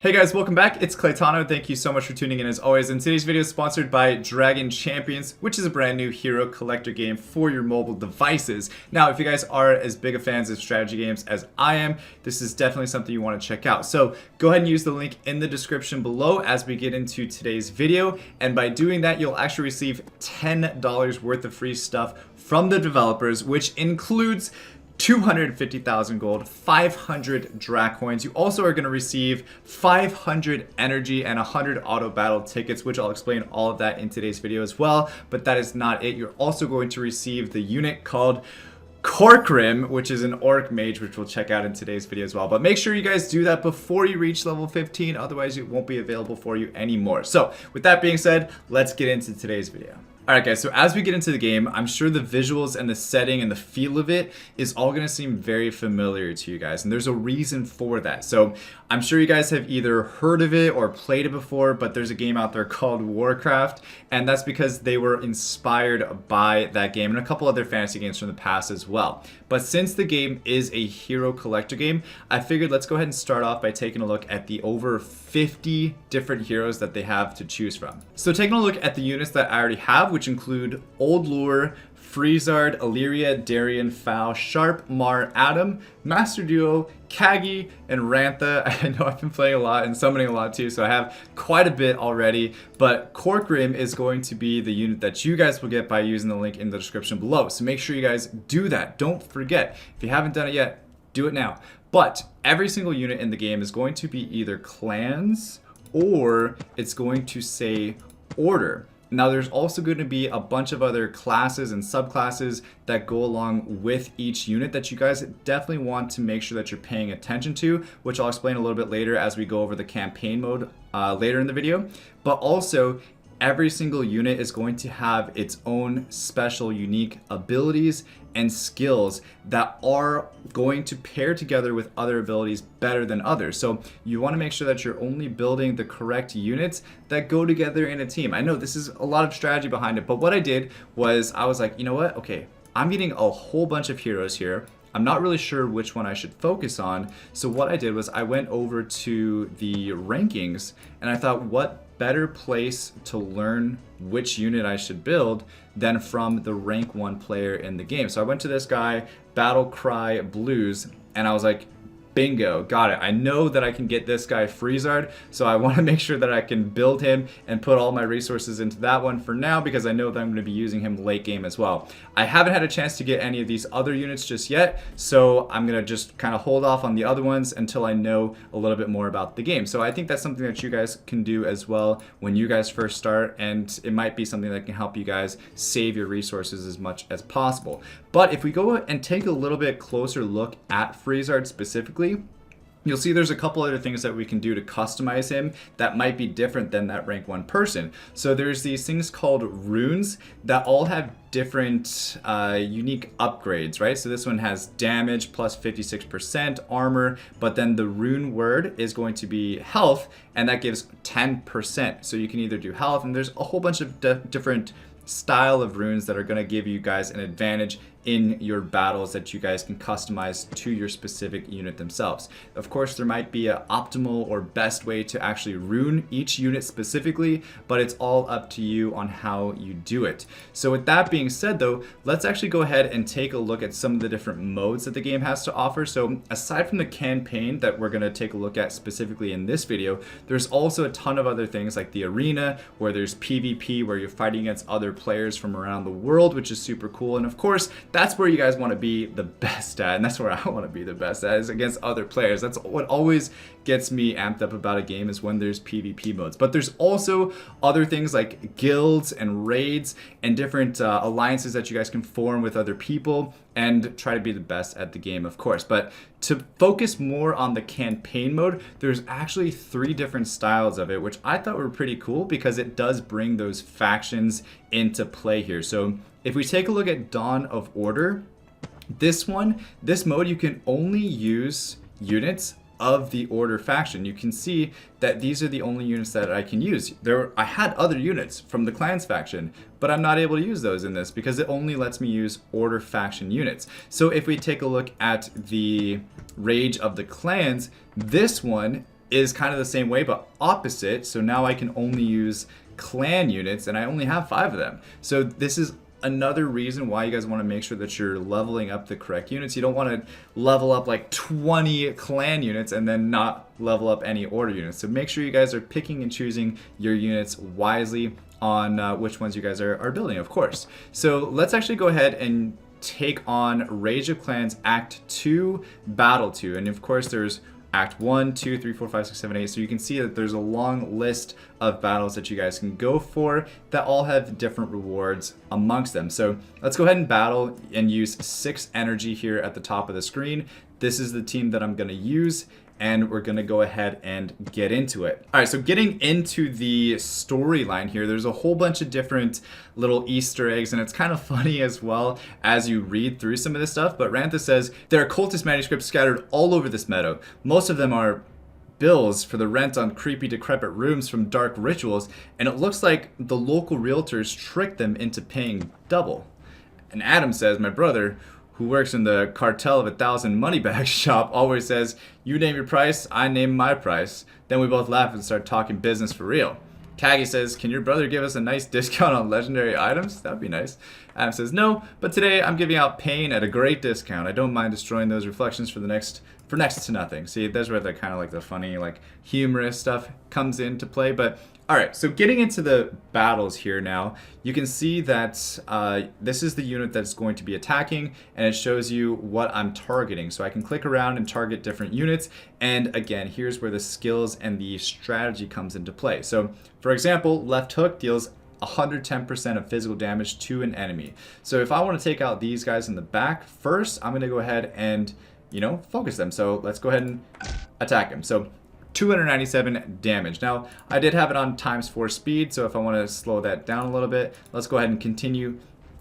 Hey guys, welcome back. It's Claytano. Thank you so much for tuning in as always. And today's video is sponsored by Dragon Champions, which is a brand new hero collector game for your mobile devices. Now, if you guys are as big of fans of strategy games as I am, this is definitely something you want to check out. So go ahead and use the link in the description below as we get into today's video. And by doing that, you'll actually receive $10 worth of free stuff from the developers, which includes 250,000 gold, 500 Dracoins. You also are going to receive 500 energy and 100 auto battle tickets, which I'll explain all of that in today's video as well. But that is not it. You're also going to receive the unit called Corkrim, which is an orc mage, which we'll check out in today's video as well. But make sure you guys do that before you reach level 15, otherwise it won't be available for you anymore. So with that being said, let's get into today's video. Alright guys, so as we get into the game, I'm sure the visuals and the setting and the feel of it is all going to seem very familiar to you guys, and there's a reason for that. So I'm sure you guys have either heard of it or played it before, but there's a game out there called Warcraft, and that's because they were inspired by that game and a couple other fantasy games from the past as well. But since the game is a hero collector game, I figured let's go ahead and start off by taking a look at the over 50 different heroes that they have to choose from. So taking a look at the units that I already have, which include Old Lure, Freezard, Illyria, Darien, Fowl, Sharp, Mar, Adam, Master Duo, Kagi, and Rantha. I know I've been playing a lot and summoning a lot too, so I have quite a bit already. But Corkrim is going to be the unit that you guys will get by using the link in the description below. So make sure you guys do that. Don't forget. If you haven't done it yet, do it now. But every single unit in the game is going to be either clans or it's going to say order. Now there's also going to be a bunch of other classes and subclasses that go along with each unit that you guys definitely want to make sure that you're paying attention to, which I'll explain a little bit later as we go over the campaign mode later in the video. But also, every single unit is going to have its own special unique abilities and skills that are going to pair together with other abilities better than others. So you want to make sure that you're only building the correct units that go together in a team. I know this is a lot of strategy behind it, but what I did was I was like, you know what? Okay, I'm getting a whole bunch of heroes here. I'm not really sure which one I should focus on. So what I did was I went over to the rankings and I thought, what better place to learn which unit I should build than from the rank 1 player in the game. So I went to this guy, Battle Cry Blues, and I was like, bingo, got it. I know that I can get this guy Freezard, so I want to make sure that I can build him and put all my resources into that one for now because I know that I'm going to be using him late game as well. I haven't had a chance to get any of these other units just yet, so I'm going to just kind of hold off on the other ones until I know a little bit more about the game. So I think that's something that you guys can do as well when you guys first start, and it might be something that can help you guys save your resources as much as possible. But if we go and take a little bit closer look at Freezard specifically, you'll see there's a couple other things that we can do to customize him that might be different than that rank 1 person. So there's these things called runes that all have different unique upgrades, right? So this one has damage plus 56%, armor, but then the rune word is going to be health, and that gives 10%. So you can either do health, and there's a whole bunch of different style of runes that are going to give you guys an advantage in your battles that you guys can customize to your specific unit themselves. Of course, there might be an optimal or best way to actually rune each unit specifically, but it's all up to you on how you do it. So with that being said though, let's actually go ahead and take a look at some of the different modes that the game has to offer. So aside from the campaign that we're going to take a look at specifically in this video, there's also a ton of other things like the arena, where there's PvP, where you're fighting against other players from around the world, which is super cool. And of course, that's where you guys want to be the best at, and that's where I want to be the best at, is against other players. That's what always gets me amped up about a game, is when there's PvP modes. But there's also other things like guilds and raids and different alliances that you guys can form with other people and try to be the best at the game, of course. But to focus more on the campaign mode, there's actually 3 different styles of it, which I thought were pretty cool because it does bring those factions into play here. So if we take a look at Dawn of Order, this mode, you can only use units of the Order faction. You can see that these are the only units that I can use. I had other units from the Clans faction, but I'm not able to use those in this because it only lets me use Order faction units. So if we take a look at the Rage of the Clans, this one is kind of the same way, but opposite. So now I can only use clan units, and I only have 5 of them. So this is another reason why you guys want to make sure that you're leveling up the correct units. You don't want to level up like 20 clan units and then not level up any order units. So make sure you guys are picking and choosing your units wisely on which ones you guys are building, of course. So let's actually go ahead and take on Rage of Clans Act 2, Battle 2. And of course there's Act 1, 2, 3, 4, 5, 6, 7, 8. So you can see that there's a long list of battles that you guys can go for that all have different rewards amongst them. So let's go ahead and battle and use 6 energy here at the top of the screen. This is the team that I'm going to use, and we're going to go ahead and get into it. All right, so getting into the storyline here, there's a whole bunch of different little Easter eggs, and it's kind of funny as well as you read through some of this stuff. But Rantha says, there are cultist manuscripts scattered all over this meadow. Most of them are bills for the rent on creepy, decrepit rooms from dark rituals, and it looks like the local realtors tricked them into paying double. And Adam says, my brother, who works in the cartel of 1,000 moneybags shop, always says, you name your price, I name my price. Then we both laugh and start talking business for real. Kagi says, can your brother give us a nice discount on legendary items? That'd be nice. Adam says, no, but today I'm giving out pain at a great discount. I don't mind destroying those reflections for next to nothing. See, that's where the kind of like the funny, like humorous stuff comes into play. But all right, so getting into the battles here now, you can see that this is the unit that's going to be attacking, and it shows you what I'm targeting. So I can click around and target different units. And again, here's where the skills and the strategy comes into play. So for example, left hook deals 110% of physical damage to an enemy. So if I want to take out these guys in the back, first I'm going to go ahead and, you know, focus them. So let's go ahead and attack him. So 297 damage. Now, I did have it on ×4 speed, so if I want to slow that down a little bit, let's go ahead and continue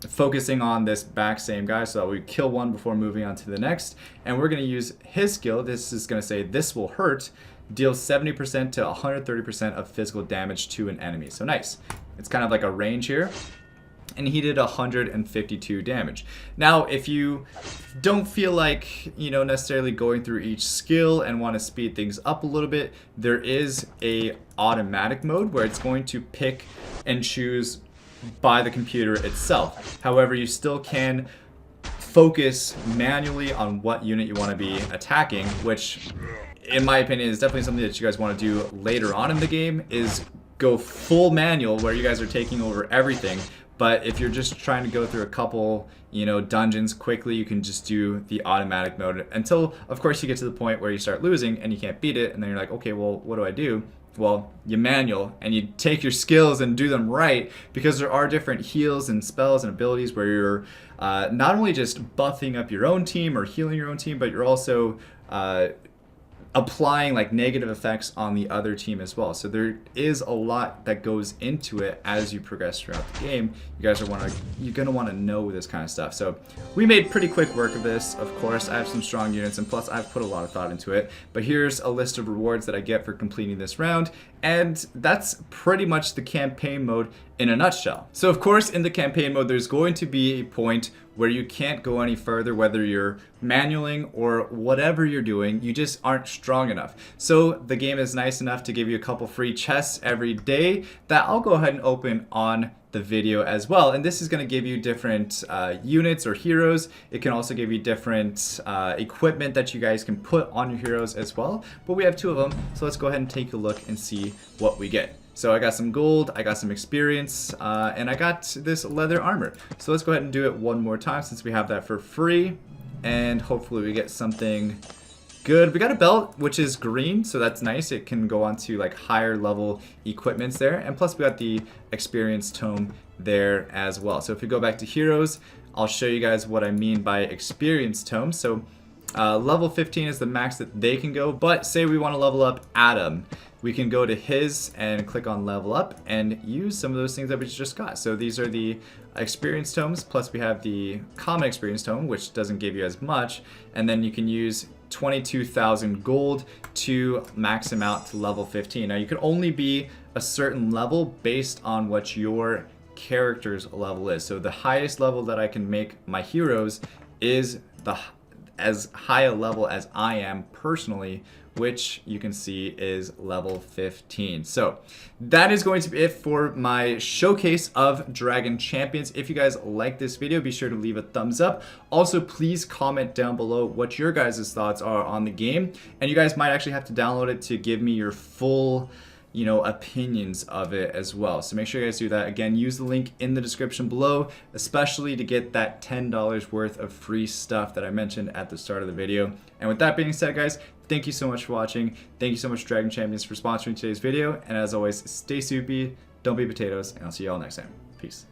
focusing on this back same guy so that we kill one before moving on to the next. And we're going to use his skill. This is going to say, this will hurt, deals 70% to 130% of physical damage to an enemy. So nice. It's kind of like a range here. And he did 152 damage. Now, if you don't feel like, you know, necessarily going through each skill and want to speed things up a little bit, there is a automatic mode where it's going to pick and choose by the computer itself. However, you still can focus manually on what unit you want to be attacking, which in my opinion is definitely something that you guys want to do later on in the game, is go full manual where you guys are taking over everything. But if you're just trying to go through a couple, you know, dungeons quickly, you can just do the automatic mode until, of course, you get to the point where you start losing and you can't beat it. And then you're like, okay, well, what do I do? Well, you manual and you take your skills and do them right, because there are different heals and spells and abilities where you're not only just buffing up your own team or healing your own team, but you're also applying like negative effects on the other team as well. So there is a lot that goes into it as you progress throughout the game. You guys you're gonna want to know this kind of stuff. So we made pretty quick work of this. Of course, I have some strong units, and plus I've put a lot of thought into it. But here's a list of rewards that I get for completing this round, and that's pretty much the campaign mode in a nutshell. So of course, in the campaign mode, there's going to be a point where you can't go any further, whether you're manualing or whatever you're doing, you just aren't strong enough. So the game is nice enough to give you a couple free chests every day that I'll go ahead and open on the video as well. And this is going to give you different units or heroes. It can also give you different equipment that you guys can put on your heroes as well. But we have 2 of them, so let's go ahead and take a look and see what we get. So I got some gold, I got some experience, and I got this leather armor. So let's go ahead and do it one more time since we have that for free. And hopefully we get something good. We got a belt, which is green, so that's nice. It can go on to like higher level equipments there. And plus we got the experience tome there as well. So if we go back to heroes, I'll show you guys what I mean by experience tome. So level 15 is the max that they can go, but say we want to level up Adam. We can go to his and click on level up and use some of those things that we just got. So these are the experience tomes, plus we have the common experience tome, which doesn't give you as much. And then you can use 22,000 gold to max him out to level 15. Now you can only be a certain level based on what your character's level is. So the highest level that I can make my heroes is as high a level as I am personally which you can see is level 15. So that is going to be it for my showcase of Dragon Champions. If you guys like this video, be sure to leave a thumbs up. Also, please comment down below what your guys' thoughts are on the game. And you guys might actually have to download it to give me your full, you know, opinions of it as well. So make sure you guys do that. Again, use the link in the description below, especially to get that $10 worth of free stuff that I mentioned at the start of the video. And with that being said, guys, thank you so much for watching. Thank you so much, Dragon Champions, for sponsoring today's video. And as always, stay soupy, don't be potatoes, and I'll see you all next time. Peace.